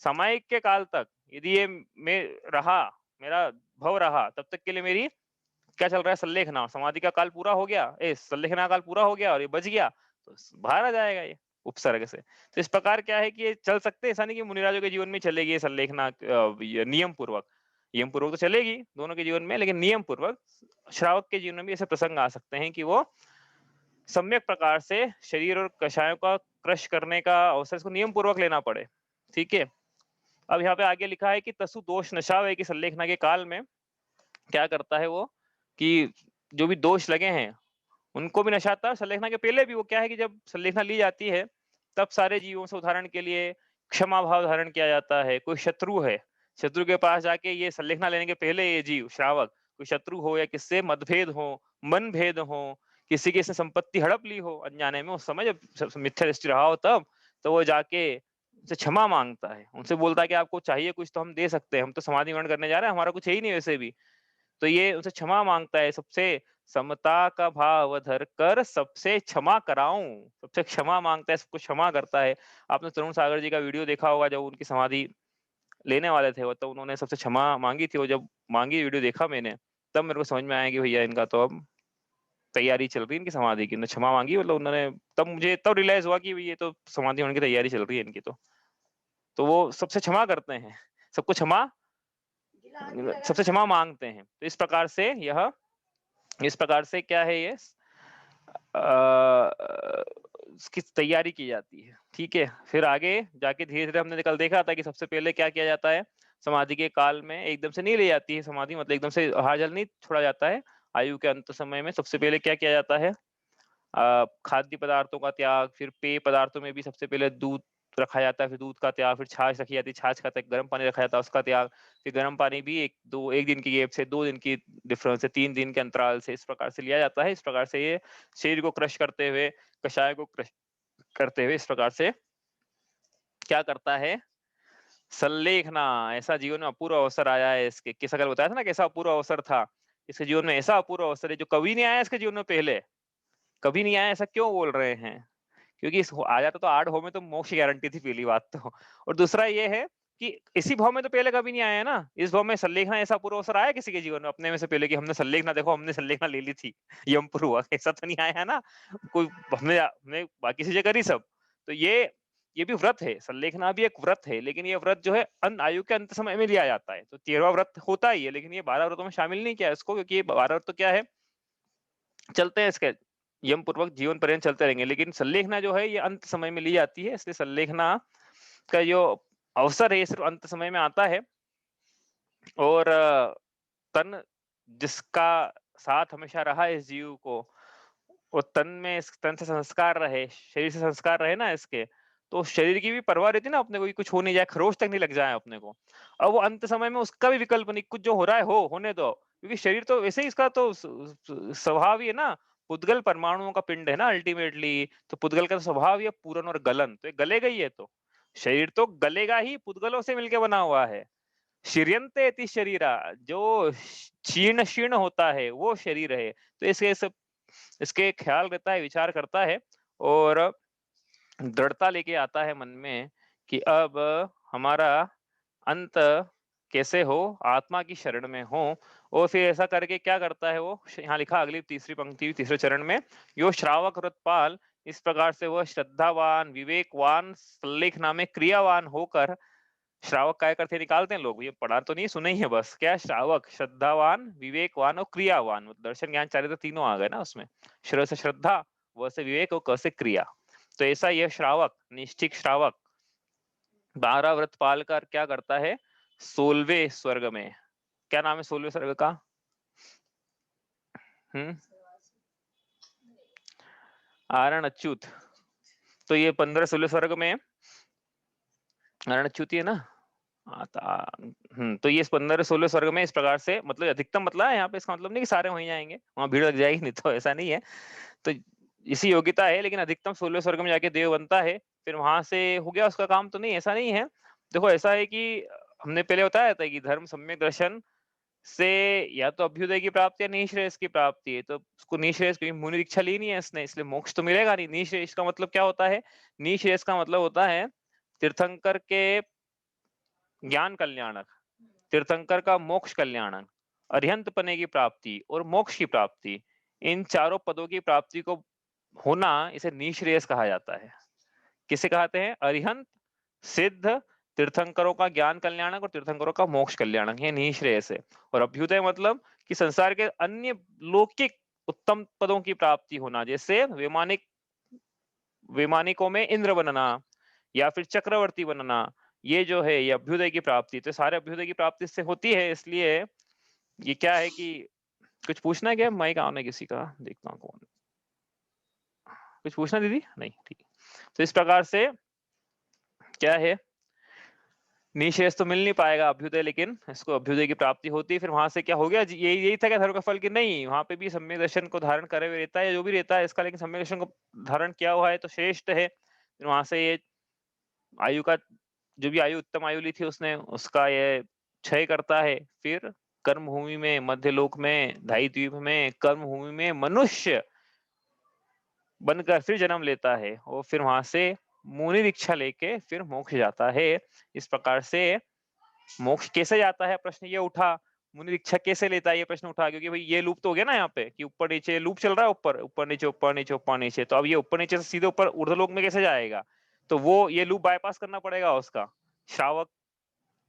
सामयिक के काल तक यदि ये मैं रहा, मेरा भव रहा, तब तक के लिए मेरी क्या चल रहा है, संलेखना। समाधि का काल पूरा हो गया, संलेखना काल पूरा हो गया और ये बच गया, तो बाहर आ जाएगा ये उपसर्ग से। तो इस प्रकार क्या है कि ये चल सकते हैं, ऐसा नहीं कि मुनिराजों के जीवन में चलेगी ये संलेखना नियम पूर्वक। नियम पूर्वक तो चलेगी दोनों के जीवन में, लेकिन नियम पूर्वक श्रावक के जीवन में भी ऐसे प्रसंग आ सकते हैं कि वो सम्यक प्रकार से शरीर और कषायों का क्रश करने का अवसर इसको नियम पूर्वक लेना पड़े। ठीक है, अब यहाँ पे आगे लिखा है कि तसु दोष नशावे की संलेखना के काल में क्या करता है वो, कि जो भी दोष लगे हैं उनको भी नशाता है। संलेखना के पहले भी वो क्या है कि जब संलेखना ली जाती है, तब सारे जीवों से उदाहरण के लिए क्षमा भाव धारण किया जाता है। कोई शत्रु है, शत्रु के पास जाके ये संलेखना लेने के पहले ये जीव श्रावक, कोई शत्रु हो या किससे मतभेद हो, मन भेद हो, किसी की इसने संपत्ति हड़प ली हो अनजाने में, उस समय जब मिथ्या दृष्टि रहा हो तब, तो वो जाके उनसे क्षमा मांगता है, उनसे बोलता है कि आपको चाहिए कुछ तो हम दे सकते हैं, हम तो समाधि ग्रहण करने जा रहे हैं, हमारा कुछ है ही नहीं वैसे भी। तो ये उनसे क्षमा मांगता है, सबसे समता का भाव धर कर सबसे क्षमा कराऊं, सबसे क्षमा मांगता है, सबको क्षमा करता है। आपने तरुण सागर जी का वीडियो देखा होगा, जब उनकी समाधि लेने वाले थे वो, तो उन्होंने सबसे क्षमा मांगी थी, वो जब मांगी वीडियो देखा मैंने, तब मेरे को समझ में आया कि भैया इनका तो अब तैयारी चल रही है इनकी समाधि की, उन्होंने क्षमा मांगी, मतलब उन्होंने, तब मुझे तब रियलाइज हुआ कि ये तो समाधि होने की तैयारी चल रही है इनकी तो वो सबसे क्षमा करते हैं, सबको क्षमा, सबसे क्षमा मांगते हैं। तो इस प्रकार से यह, इस प्रकार से क्या है ये, इसकी तैयारी की जाती है। ठीक है, फिर आगे जाके धीरे धीरे हमने कल देखा था कि सबसे पहले क्या किया जाता है समाधि के काल में, एकदम से नहीं ले जाती है समाधि, मतलब एकदम से आहार जल नहीं छोड़ा जाता है। आयु के अंत समय में सबसे पहले क्या किया जाता है, खाद्य पदार्थों का त्याग, फिर पेय पदार्थों में भी सबसे पहले दूध रखा जाता है, फिर दूध का त्याग, फिर छाछ रखी जाती है, छाछ का त्याग, गर्म पानी रखा जाता है उसका त्याग, फिर गर्म पानी भी एक दिन की गैप से, 2 दिन की डिफरेंस से, 3 दिन के अंतराल से, इस प्रकार से लिया जाता है। इस प्रकार से ये शरीर को क्रश करते हुए, कषाय को क्रश करते हुए, इस प्रकार से क्या करता है, सल्लेखना, ऐसा जीवन में अपूर्व अवसर आया है इसके, किस अगर बताया था ना कैसा अपूर्व अवसर था इसके जीवन में, ऐसा अपूर्व अवसर है जो कभी नहीं आया इसके जीवन में पहले, कभी नहीं आया, ऐसा क्यों बोल रहे हैं, क्योंकि आ जाता तो 8 भाव में तो मोक्ष की गारंटी थी, पहली बात तो। और दूसरा ये है कि इसी भाव में तो पहले कभी नहीं आया है ना, इस भाव में सल्लेखना ऐसा पूर्व अवसर आया किसी के जीवन में अपने में से पहले कि हमने सल्लेखना, देखो हमने सल्लेखना ले ली थी यम पूर्वक, ऐसा तो नहीं आया है ना, कोई हमने बाकी चीजें करी सब। तो ये भी व्रत है, सल्लेखना भी एक व्रत है, लेकिन ये व्रत जो है आयु के अंत समय में लिया जाता है, तो 13वां व्रत होता ही है, लेकिन ये 12 व्रतों में शामिल नहीं किया इसको, क्योंकि ये 12 व्रत तो क्या है, चलते हैं इसके यम पूर्वक जीवन पर्यंत चलते रहेंगे, लेकिन सल्लेखना जो है ये अंत समय में ली जाती है, इसलिए सल्लेखना का जो अवसर है ये सिर्फ अंत समय में आता है। और तन जिसका साथ हमेशा रहा इस जीव को, वो तन में, इस तन से संस्कार रहे, शरीर से संस्कार रहे ना इसके, तो शरीर की भी परवाह रहती है ना अपने को, कुछ हो नहीं जाए, खरोच तक नहीं लग जाए अपने को। अब वो अंत समय में उसका भी विकल्प नहीं, कुछ जो हो रहा है हो होने दो, क्योंकि शरीर तो वैसे ही इसका तो स्वभाव ही है ना, पुद्गल परमाणुओं का पिंड है ना अल्टीमेटली, तो पुद्गल का तो स्वभाव ही है पूरन और गलन, तो ये गलेगा ही है, तो शरीर तो गलेगा ही, पुद्गलों से मिलके बना हुआ है। शिर्यन्ते इति शरीरा, जो क्षीण शीर्ण होता है वो शरीर है, तो इसके ख्याल रहता है, विचार करता है, और दृढ़ता लेके आता है मन में कि अब हमारा अंत कैसे हो, आत्मा की शरण में हो। और फिर ऐसा करके क्या करता है वो, यहाँ लिखा अगली तीसरी पंक्ति तीसरे चरण में, यो श्रावक व्रतपाल, इस प्रकार से वह श्रद्धावान, विवेकवान, सल्लेख नामे क्रियावान होकर, श्रावक काय करते निकालते हैं लोग, ये पढ़ा तो नहीं, सुने ही है बस, क्या श्रावक, श्रद्धावान, विवेकवान और क्रियावान, मतलब दर्शन ज्ञान चारित्र तीनों आ गए ना उसमें, श्र से श्रद्धा, व से विवेक और क से क्रिया। तो ऐसा यह श्रावक, निष्ठिक श्रावक 12 व्रत पाल कर क्या करता है, 16वें स्वर्ग में, क्या नाम है 16वें स्वर्ग का, हम्म, आरण अच्युत, तो ये 15-16 स्वर्ग में आरण अच्युत है ना, तो ये 15-16 स्वर्ग में इस प्रकार से, मतलब अधिकतम मतलब है यहाँ पे, इसका मतलब नहीं कि सारे वहीं जाएंगे, वहां भीड़ लग जाएगी, नहीं तो ऐसा नहीं है। तो इसी योग्यता है, लेकिन अधिकतम 16 स्वर्ग में जाके देव बनता है, फिर वहां से हो गया उसका काम, तो नहीं ऐसा नहीं है। देखो ऐसा है कि हमने पहले बताया था कि धर्म सम्यक दर्शन से या तो अभ्युदय की प्राप्ति या निःश्रेयस की प्राप्ति है, तो उसको निःश्रेयस, क्योंकि मुनि दीक्षा ली नहीं है इसने, इसलिए मोक्ष तो मिलेगा नहीं। निःश्रेयस का मतलब क्या होता है, निःश्रेयस का मतलब होता है तीर्थंकर के ज्ञान कल्याणक, तीर्थंकर का मोक्ष कल्याणक, अरिहंत पने की प्राप्ति और मोक्ष की प्राप्ति, इन चारों पदों की प्राप्ति को होना, इसे निःश्रेयस कहा जाता है। किसे कहते हैं, अरिहंत, सिद्ध, तीर्थंकरों का ज्ञान कल्याणक और तीर्थंकरों का मोक्ष कल्याणक, ये निःश्रेयस है। और अभ्युदय मतलब कि संसार के अन्य लौकिक उत्तम पदों की प्राप्ति होना, जैसे वैमानिकों में इंद्र बनना या फिर चक्रवर्ती बनना, ये जो है ये अभ्युदय की प्राप्ति, तो सारे अभ्युदय की प्राप्ति से होती है। इसलिए ये क्या है कि कुछ पूछना है क्या, माइक ऑन है किसी का, देखता हूँ कौन, कुछ पूछना दीदी, नहीं ठीक। तो इस प्रकार से क्या है निःशेष तो मिल नहीं पाएगा अभ्युदय, लेकिन इसको अभ्युदय की प्राप्ति होती है। फिर वहां से क्या हो गया, यही यही था क्या धर्म का फल की? नहीं, वहां पे भी सम्यक दर्शन को धारण करे हुए रहता है या जो भी रहता है इसका, लेकिन सम्यक दर्शन को धारण किया हुआ है तो श्रेष्ठ है। फिर वहां से ये आयु का, जो भी आयु उत्तम आयु ली थी उसने, उसका ये क्षय करता है। फिर कर्म भूमि में, मध्य लोक में, धाई द्वीप में, कर्म भूमि में मनुष्य बनकर फिर जन्म लेता है और फिर वहां से मुनि दीक्षा लेके फिर मोक्ष जाता है। इस प्रकार से मोक्ष कैसे जाता है, प्रश्न ये उठा। मुनि दीक्षा कैसे लेता है, ये प्रश्न उठा, क्योंकि भाई ये लूप तो हो गया ना यहाँ पे कि ऊपर नीचे लूप चल रहा है, ऊपर ऊपर नीचे ऊपर नीचे ऊपर नीचे। तो अब ये ऊपर नीचे से सीधे ऊपर ऊर्ध्वलोक में कैसे जाएगा? तो वो ये लूप बाईपास करना पड़ेगा उसका, श्रावक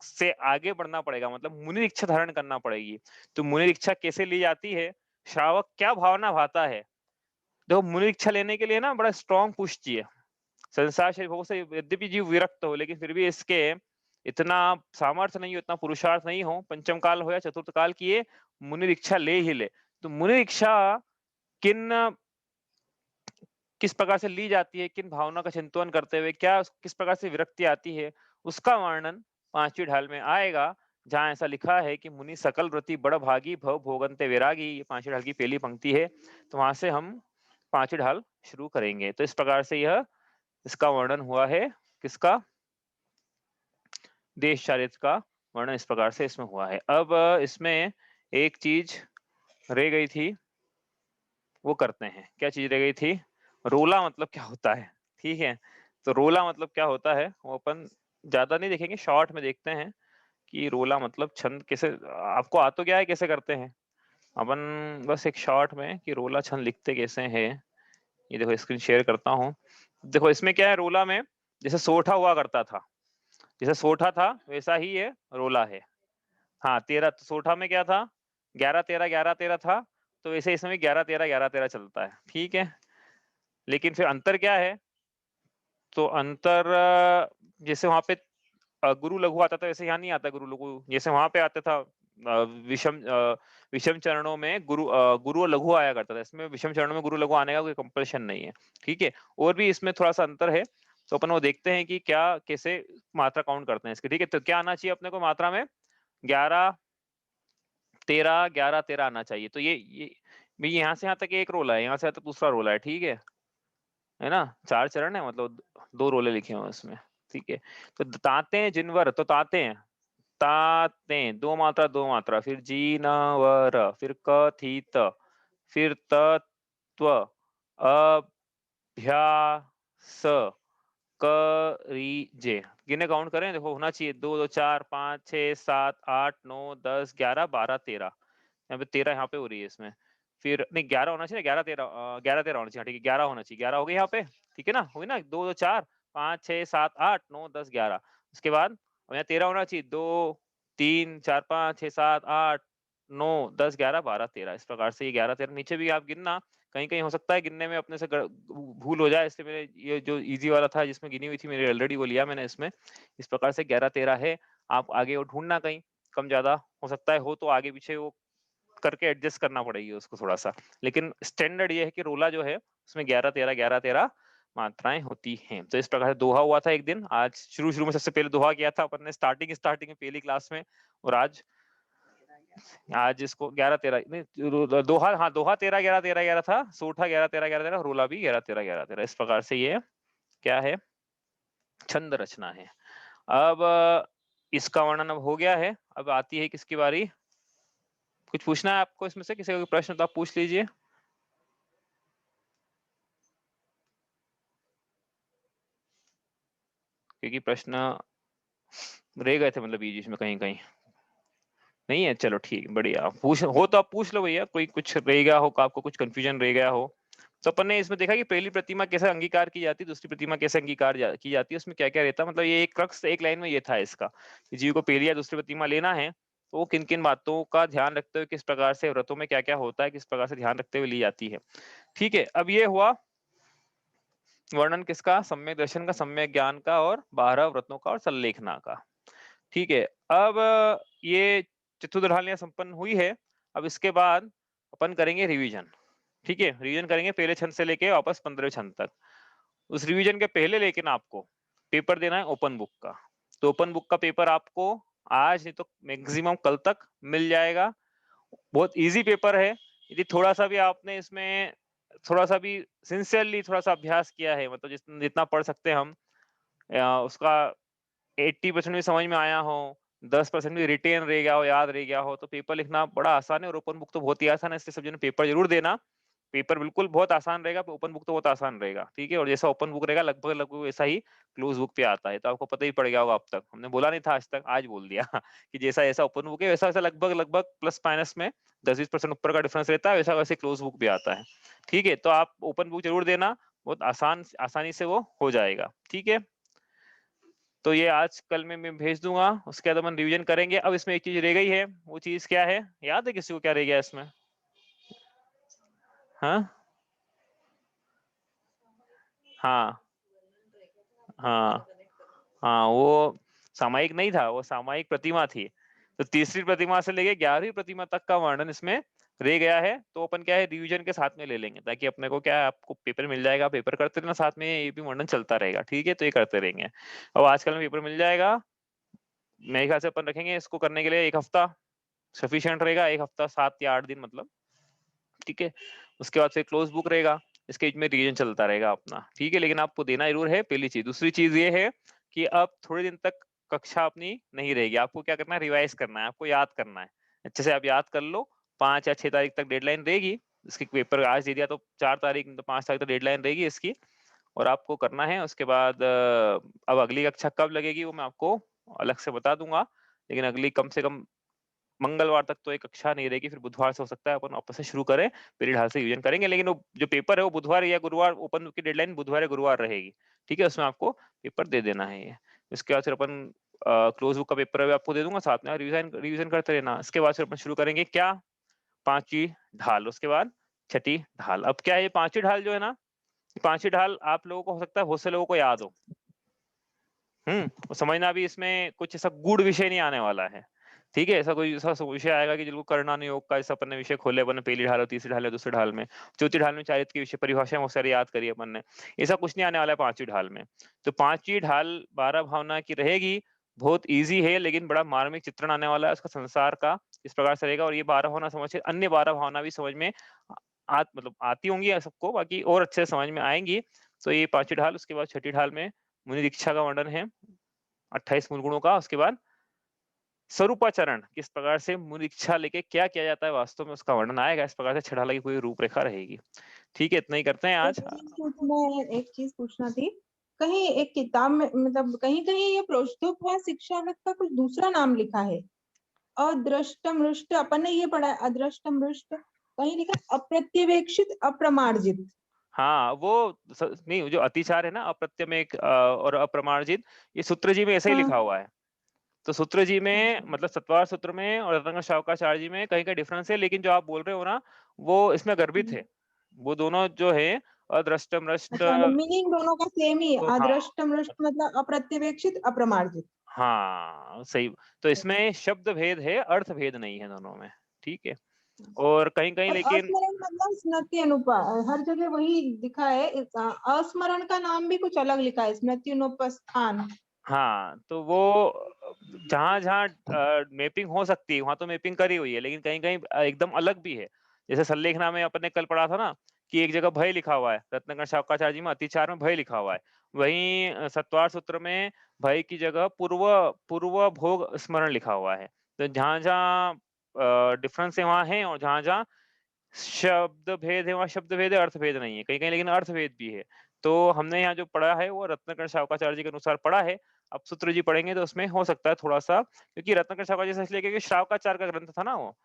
से आगे बढ़ना पड़ेगा, मतलब मुनि दीक्षा धारण करना पड़ेगी। तो मुनि दीक्षा कैसे ली जाती है, श्रावक क्या भावना भाता है? देखो, मुनि दीक्षा लेने के लिए ना बड़ा स्ट्रॉन्ग पुश चाहिए। संसार से बहुत से यद्यपि जीव विरक्त हो, लेकिन फिर भी इसके इतना सामर्थ्य नहीं हो, इतना पुरुषार्थ नहीं हो, पंचम काल हो या चतुर्थ काल की, ये मुनि दीक्षा ले ही ले। तो मुनि दीक्षा किन किस प्रकार से ली जाती है, किन भावना का चिंतन करते हुए, क्या किस प्रकार से विरक्ति आती है, उसका वर्णन पांचवी ढाल में आएगा। जहां ऐसा लिखा है कि मुनि सकल व्रति बड़ भागी भव भोगंते वैरागी, ये पांचवी ढाल की पहली पंक्ति है। तो वहां से हम पांचवी ढाल शुरू करेंगे। तो इस प्रकार से यह इसका वर्णन हुआ है। किसका? देश चारित्र का वर्णन इस प्रकार से इसमें हुआ है। अब इसमें एक चीज रह गई थी, वो करते हैं। क्या चीज रह गई थी? रोला मतलब क्या होता है? ठीक है, तो रोला मतलब क्या होता है वो अपन ज्यादा नहीं देखेंगे, शॉर्ट में देखते हैं कि रोला मतलब छंद कैसे। आपको आ तो क्या है कैसे करते हैं अपन, बस एक शॉर्ट में कि रोला छंद लिखते कैसे हैं। ये देखो, स्क्रीन शेयर करता हूँ। देखो इसमें क्या है, रोला में जैसे सोठा हुआ करता था, जैसे सोठा था वैसा ही ये रोला है। हाँ, 13, तो सोठा में क्या था? 11 13 11 13 था। तो वैसे इसमें भी 11 13 11 13 चलता है। ठीक है, लेकिन फिर अंतर क्या है? तो अंतर जैसे वहां पे गुरु लघु आता था, वैसे यहाँ नहीं आता गुरु लघु। जैसे वहां पे आता था विषम चरणों में गुरु और लघु आया करता था, इसमें विषम चरणों में गुरु लघु आने का कोई कंपल्शन नहीं है। ठीक है, और भी इसमें थोड़ा सा अंतर है। तो अपन वो देखते हैं कि क्या कैसे मात्रा काउंट करते हैं इसके। ठीक है, तो क्या आना चाहिए अपने को मात्रा में? 11 13 11 13 आना चाहिए। तो ये भी यहाँ से यहाँ तक एक रोला है, यहाँ से यहाँ तक दूसरा रोला है। ठीक है ना? 4 चरण है, मतलब 2 रोले लिखे हुए हैं उसमें। ठीक है, तो ताते जिनवर, तो ताते हैं, ताते दो मात्रा दो मात्रा, फिर जी न वर, फिर क थी त, फिर तत्व अभ्यास करीजे। गिने काउंट करें, देखो होना चाहिए 2 2 4 5 6 7 8 9 10 11 12 13। यहाँ पे 13 यहाँ पे हो रही है इसमें। फिर नहीं, 11 होना चाहिए, 11 13 11 13 होना चाहिए। ठीक है, 11 होना चाहिए, 11 हो गई यहाँ पे। ठीक है ना, हुई ना? 2 2 4 5 6 7 8 9 10 11। उसके बाद अब यहाँ 13 होना चाहिए, 2 3 4 5 6 7 8 9 10 11 12 13। इस प्रकार से ये 11 13 नीचे भी आप गिनना, कहीं कहीं हो सकता है गिनने में अपने से भूल हो जाए, इसलिए मेरे ये जो इजी वाला था जिसमें गिनी हुई थी मेरी ऑलरेडी, वो लिया मैंने इसमें। इस प्रकार से 11 13 है। आप आगे वो ढूंढना, कहीं कम ज्यादा हो सकता है, हो तो आगे पीछे वो करके एडजस्ट करना पड़ेगी उसको थोड़ा सा। लेकिन स्टैंडर्ड ये है कि रोला जो है उसमें 11 13 मात्राएं होती हैं। तो इस प्रकार से दोहा हुआ था एक दिन। आज शुरू शुरू में सबसे पहले दोहा किया था अपन ने, स्टार्टिंग में पहली क्लास में। और आज आज इसको 11 13 नहीं, दोहा, हाँ दोहा 13 11 13 11 था, सोठा 11 13 11 13, रोला भी 11 13 11 13। इस प्रकार से ये क्या है, छंद रचना है। अब इसका वर्णन अब हो गया है। अब आती है किसकी बारी? कुछ पूछना है आपको इसमें से, किसी का कोई प्रश्न तो आप पूछ लीजिए, क्योंकि प्रश्न रह गए थे मतलब बीच में कहीं कहीं। नहीं है, चलो ठीक, बढ़िया। पूछ हो तो आप पूछ लो भैया, कोई कुछ रह गया हो, आपको कुछ कंफ्यूजन रह गया हो। तो अपन ने इसमें देखा कि पहली प्रतिमा कैसे अंगीकार की जाती है, दूसरी प्रतिमा कैसे अंगीकार की जाती है, उसमें क्या क्या रहता है। मतलब ये एक क्रक्स एक लाइन में ये था इसका, कि जीव को पहली या दूसरी प्रतिमा लेना है तो वो किन किन बातों का ध्यान रखते हुए, किस प्रकार से व्रतों में क्या क्या होता है, किस प्रकार से ध्यान रखते हुए ली जाती है। ठीक है, अब ये हुआ वर्णन किसका? सम्यक दर्शन का, सम्यक ज्ञान का, और 12 व्रतों का और सल्लेखना का। ठीक है, अब ये चतुर्धालियां संपन्न हुई है। अब इसके बाद अपन करेंगे रिवीजन। ठीक है, रिवीजन करेंगे पहले छंद से लेके वापस 15वें छंद तक। उस रिवीजन के पहले लेकिन आपको पेपर देना है ओपन बुक का। तो ओपन बुक का पेपर आपको आज नहीं तो मैक्सिमम कल तक मिल जाएगा। बहुत ईज़ी पेपर है। यदि थोड़ा-सा भी आपने इसमें थोड़ा-सा भी सिंसियरली थोड़ा-सा अभ्यास किया है, मतलब जितना पढ़ सकते हैं हम, उसका 80% भी समझ में आया हो, 10% भी रिटेन रह गया हो, याद रह गया हो, तो पेपर लिखना बड़ा आसान है और ओपन बुक तो बहुत ही आसान है, इसलिए सब जने पेपर ज़रूर देना। पेपर बिल्कुल बहुत आसान रहेगा, ओपन बुक तो बहुत आसान रहेगा, ठीक है? और जैसा ओपन बुक रहेगा लगभग-लगभग वैसा ही क्लोज़ बुक पे आता है, तो आपको पता ही पड़ गया होगा अब तक। हमने बोला नहीं था आज तक, आज बोल दिया कि जैसा-जैसा ओपन बुक है, वैसा-वैसा लगभग-लगभग प्लस-माइनस में 10-20% ऊपर का डिफरेंस रहता है, वैसा-वैसे क्लोज़ बुक भी आता है, ठीक है? तो आप ओपन बुक ज़रूर देना, बहुत आसानी से वो हो जाएगा, ठीक है? तो ये आज कल में मैं भेज दूँगा, उसके बाद अपन रिवीजन करेंगे। अब इसमें एक चीज़ रह गई है, वो चीज़ क्या है? याद है किसी को क्या रह गया इसमें? हाँ? हाँ, हाँ, हाँ, वो सामयिक नहीं था, वो सामयिक प्रतिमा थी। तो तीसरी प्रतिमा से लेके 11वीं प्रतिमा तक का वर्णन इसमें रह गया है, तो अपन क्या है रिवीजन के साथ में ले लेंगे, ताकि अपने को क्या है आपको पेपर मिल जाएगा, पेपर करते रहना साथ में, ये भी वर्णन चलता रहेगा, ठीक है? तो ये करते रहेंगे। अब आजकल में पेपर मिल जाएगा, मेरे ख्याल से अपन रखेंगे इसको करने के लिए 1 हफ्ता सफिशिएंट रहेगा, 1 हफ्ता 7 या 8 दिन मतलब, ठीक है? उसके बाद फिर क्लोज़ बुक रहेगा, इसके बीच में रिवीजन चलता रहेगा अपना, ठीक है? लेकिन आपको देना ज़रूर है, पहली चीज़। दूसरी चीज़ ये है कि अब थोड़े दिन तक कक्षा अपनी नहीं रहेगी, आपको क्या करना है रिवाइज़ करना है, आपको याद करना है। अच्छे से आप याद कर लो, 5 या 6 तारीख तक डेडलाइन रहेगी, इसके पेपर आज दे दिया तो 4 तारीख नहीं तो 5 तारीख तक डेडलाइन रहेगी इसकी, और आपको करना है। उसके बाद अब अगली कक्षा कब लगेगी वो मैं आपको अलग से बता दूँगा, लेकिन अगली कम से कम मंगलवार तक तो एक कक्षा नहीं रहेगी, फिर बुधवार से हो सकता है अपन वापस से शुरू करें, पीरियड हाल से रिवीजन करेंगे, लेकिन वो जो पेपर है वो बुधवार या गुरुवार, ओपन की डेडलाइन बुधवार या गुरुवार रहेगी, ठीक है? उसमें आपको पेपर दे देना है ये। इसके बाद फिर अपन क्लोज़ बुक का पेपर भी आपको दे दूँगा, साथ में रिवीजन रिवीजन करते रहना। इसके बाद फिर अपन शुरू करेंगे क्या? 5वीं ढाल, उसके बाद 6ठी ढाल। अब क्या है ये 5वीं ढाल जो है ना, 5वीं ढाल आप लोगों को हो सकता है बहुत से लोगों को याद हो। और समझना भी इसमें कुछ ऐसा गूढ़ विषय नहीं आने वाला है। ठीक है? ऐसा विषय आएगा कि जिनको करना नहीं योग का ऐसा अपन ने विषय खोले, अपन ने पहली ढाल और तीसरी ढाल या दूसरी ढाल में। चौथी ढाल में चारित्र की विषय परिभाषाएँ बहुत सारी याद करी अपन ने। ऐसा कुछ नहीं आने वाला है 5वीं ढाल में। तो 5वीं ढाल 12 भावना की रहेगी, बहुत ईज़ी है लेकिन बड़ा मार्मिक चित्रण आने वाला है उसका संसार का, इस प्रकार से रहेगा और ये 12 भावना समझ के अन्य 12 भावना भी समझ में मतलब आती होंगी सबको, बाकी और अच्छे से समझ में आएँगी। तो ये 5वीं ढाल, उसके बाद 6ठी ढाल में मुनि दीक्षा का वर्णन है। 28 मूल गुणों का, उसके बाद स्वरूपाचरण, किस प्रकार से मूल इच्छा लेके क्या किया जाता है वास्तव में उसका वर्णन आएगा, इस प्रकार से छठाला की पूरी रूपरेखा रहेगी। ठीक है, इतना ही करते हैं आज। एक चीज पूछना थी। कहीं एक किताब में मतलब कहीं-कहीं ये प्रोष्ठोपवास शिक्षागत का कुछ दूसरा नाम लिखा है। अदृष्टमृष्ट अपन ने ये पढ़ा है अदृष्टमृष्ट, कहीं लिखा है अप्रत्यवेक्षित अप्रमार्जित। हाँ, वो नहीं, जो अतिचार है ना, अप्रत्यमेक और अप्रमार्जित, ये सूत्र जी में ऐसा ही हाँ। लिखा हुआ है। तो सूत्र जी में अच्छा। मतलब सत्वार सूत्र में और रत्नाकर शावकाचार्य जी में कहीं-कहीं डिफरेंस है, लेकिन जो आप बोल रहे हो ना, वो इसमें गर्भित है। वो दोनों जो है अदृष्टमृष्ट, अच्छा, मीनिंग दोनों का सेम ही है। तो हाँ। अदृष्टमृष्ट मतलब अप्रत्यवेक्षित अप्रमार्जित। हाँ, सही। तो अच्छा। इसमें शब्द भेद है, अर्थ भेद नहीं है दोनों में, ठीक है? और कहीं-कहीं और लेकिन अस्मरण मतलब स्मृति हर जगह वही लिखा है। अस्मरण का नाम भी कुछ अलग लिखा है, स्मृति अनुपस्थान। हाँ, तो वो जहाँ-जहाँ मैपिंग हो सकती है, वहाँ तो मैपिंग करी हुई है, लेकिन कहीं-कहीं एकदम अलग भी है। जैसे सल्लेखना में अपन ने कल पढ़ा था ना, कि एक जगह भय लिखा हुआ है, रत्नाकर शावकाचार्य जी में अतिचार में भय लिखा हुआ है। वहीं सत्वार सूत्र में भय की जगह पूर्व पूर्व भोग स्मरण लिखा हुआ है। तो जहाँ-जहाँ डिफरेंस है वहाँ है, और जहाँ-जहाँ शब्द भेद है, वहाँ शब्द भेद है, अर्थ भेद नहीं है। कहीं-कहीं लेकिन अर्थ भेद भी है। तो हमने यहाँ जो पढ़ा है वो रत्नाकर शावकाचार्य जी के अनुसार पढ़ा है। अब सूत्र जी पढ़ेंगे तो उसमें हो सकता है थोड़ा-सा, क्योंकि रत्नाकर शावकाचार्य से इसलिए क्योंकि श्रावकाचार्य का ग्रंथ था ना वो।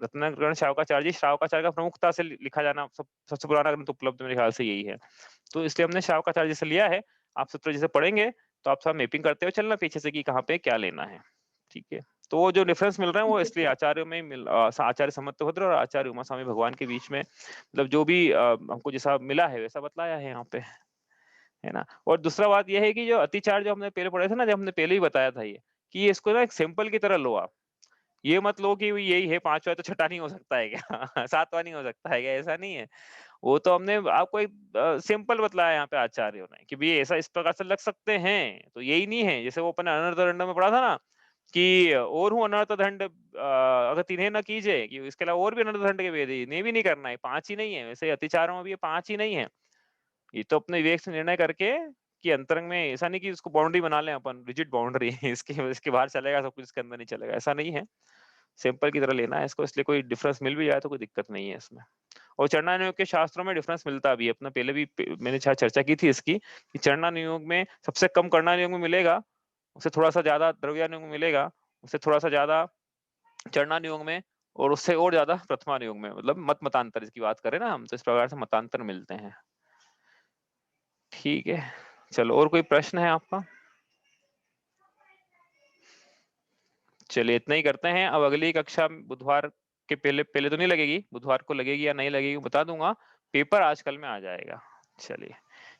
रत्नाकर शावकाचार्य जी, श्रावकाचार्य का प्रमुखता से लिखा जाना सबसे पुराना ग्रंथ उपलब्ध मेरे ख्याल से यही है। तो इसलिए हमने श्रावकाचार्य जी से लिया है। आप सूत्र जी से पढ़ेंगे तो आप थोड़ा मैपिंग करते हुए चलना पीछे से कि कहाँ पे क्या लेना है। ठीक है? तो वो जो डिफरेंस मिल रहा है वो इसलिए आचार्यों में आचार्य समत्वभद्र और आचार्य उमा स्वामी भगवान के बीच में, मतलब जो भी हमको जैसा मिला है वैसा बतलाया है यहाँ पे, है ना? और दूसरा बात ये है कि जो अतिचार जो हमने पहले पढ़े थे ना, जब हमने पहले ही बताया था ये, कि ये इसको ना एक सैंपल की तरह लो आप। ये मत लो कि यही है, 5वाँ है तो छठा नहीं हो सकता है क्या? 7वाँ नहीं हो सकता है क्या? ऐसा नहीं है। वो तो हमने आपको एक सिंपल बतलाया यहाँ पे आचार्यों ने कि भई ऐसा इस प्रकार से लग सकते हैं, तो यही नहीं है। जैसे वो अपन अनर्थ दंड में पढ़ा था ना कि और हूँ अनर्थ दंड अगर तिन्हे न कीजे कि इसके अलावा और भी अनर्थ दंड के भेद है, इन्हें भी नहीं करना है, 5 ही नहीं है। वैसे अतिचारों में भी ये 5 ही नहीं है। ये तो अपने विवेक से निर्णय करके कि अंतरंग में ऐसा नहीं कि उसको बाउंड्री बना लें अपन, रिजिड बाउंड्री इसके बाहर चलेगा सब कुछ, इसके अंदर नहीं चलेगा, ऐसा नहीं है। सिंपल की तरह लेना है इसको, इसलिए कोई डिफरेंस मिल भी जाए तो कोई दिक्कत नहीं है इसमें। और चरणानुयोग के शास्त्रों में डिफरेंस मिलता भी है। अपना पहले भी मैंने शायद चर्चा की थी इसकी कि चरणानुयोग में सबसे कम कर्णानुयोग में मिलेगा, उससे थोड़ा-सा ज़्यादा द्रव्यानुयोग में मिलेगा, उससे थोड़ा-सा ज़्यादा चरणानुयोग में और उससे और ज़्यादा प्रथमानुयोग में, मतलब मतांतर इसकी बात करें ना हम, तो इस प्रकार से मतांतर मिलते हैं। ठीक है, चलो और कोई प्रश्न है आपका? चलिए इतना ही करते हैं। अब अगली कक्षा बुधवार के पहले पहले तो नहीं लगेगी, बुधवार को लगेगी या नहीं लगेगी बता दूंगा। पेपर आजकल में आ जाएगा। चलिए,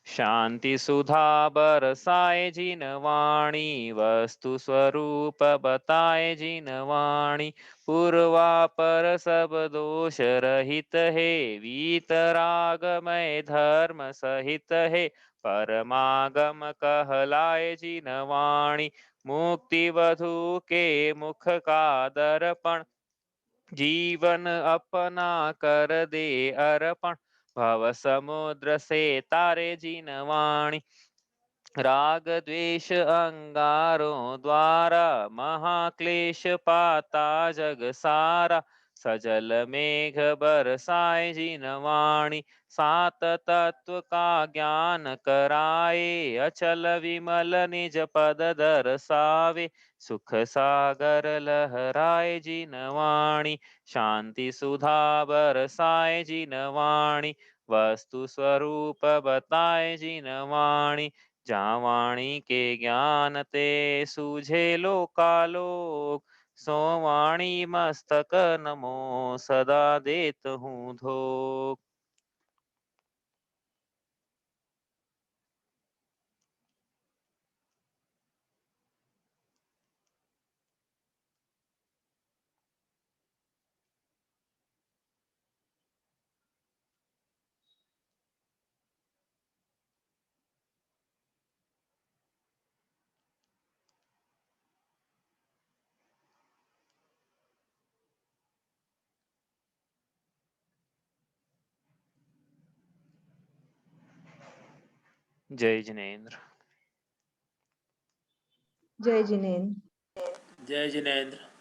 शांति सुधा बरसाए जिन वाणी, वस्तु स्वरूप बताए जिन वाणी, पूर्वापर सब दोष रहित है, वीतरागमय धर्म सहित है, परमागम कहलाए जिन वाणी, मुक्ति वधु के मुख का दर्पण, जीवन अपना कर दे अर्पण, भव समुद्र से तारे जिन वाणी, राग द्वेष अंगारों द्वारा, महाक्लेश पाता जग सारा, सजल मेघ बरसाए जिन वाणी, सात तत्व का ज्ञान कराए, अचल विमल निज पद दर्शावे, सुख सागर लहराए जिन वाणी, शांति सुधा बरसाए जिन वाणी, वस्तु स्वरूप बताए जिन वाणी, जहाँ वाणी के ज्ञान ते सूझे लोकालोक, सो वाणी मस्तक नमो सदा देत हूँ धोख। जय जिनेन्द्र। जय जिनेन्द्र। जय जिनेन्द्र।